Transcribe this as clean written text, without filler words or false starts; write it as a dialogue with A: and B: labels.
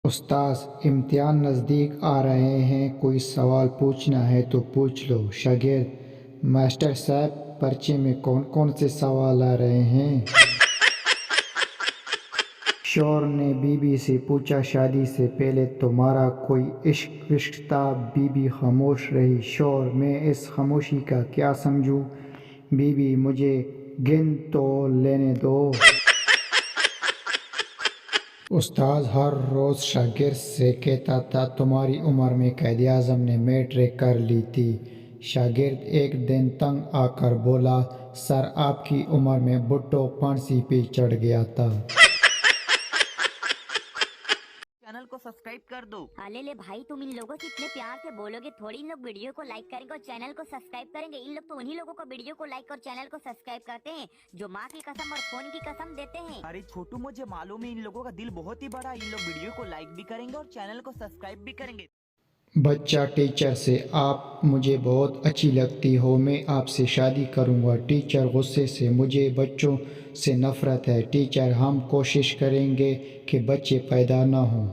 A: استاذ امتحان نزدیک آ رہے ہیں، کوئی سوال پوچھنا ہے تو پوچھ لو۔ شاگرد: ماسٹر صاحب پرچے میں کون کون سے سوال آ رہے ہیں؟ شوہر نے بیوی سے پوچھا، شادی سے پہلے تمہارا کوئی عشق وشق تھا؟ بیوی خاموش رہی۔ شوہر: میں اس خاموشی کا کیا سمجھوں؟ بیوی: مجھے گن تو لینے دو۔ استاذ ہر روز شاگرد سے کہتا تھا، تمہاری عمر میں قائد اعظم نے میٹرک کر لی تھی۔ شاگرد ایک دن تنگ آ کر بولا، سر آپ کی عمر میں بھٹو پھانسی پہ چڑھ گیا تھا۔
B: چینل کو سبسکرائب کر دو۔
C: لے بھائی، تم ان لوگوں سے اتنے پیار سے بولو گے تھوڑی ان لوگ ویڈیو کو لائک کریں گے اور چینل کو سبسکرائب کریں گے۔ ان لوگ تو انہی لوگوں کو ویڈیو کو لائک اور چینل کو سبسکرائب کرتے ہیں جو ماں کی قسم اور فون کی قسم دیتے ہیں۔
B: ارے چھوٹو، مجھے معلوم ہے ان لوگوں کا دل بہت ہی بڑا ہے، ان لوگ ویڈیو کو لائک بھی کریں گے اور چینل کو سبسکرائب بھی کریں گے۔
A: بچہ ٹیچر سے: آپ مجھے بہت اچھی لگتی ہو، میں آپ سے شادی کروں گا۔ ٹیچر غصے سے: مجھے بچوں سے نفرت ہے۔ ٹیچر: ہم کوشش کریں گے کہ بچے پیدا نہ ہوں۔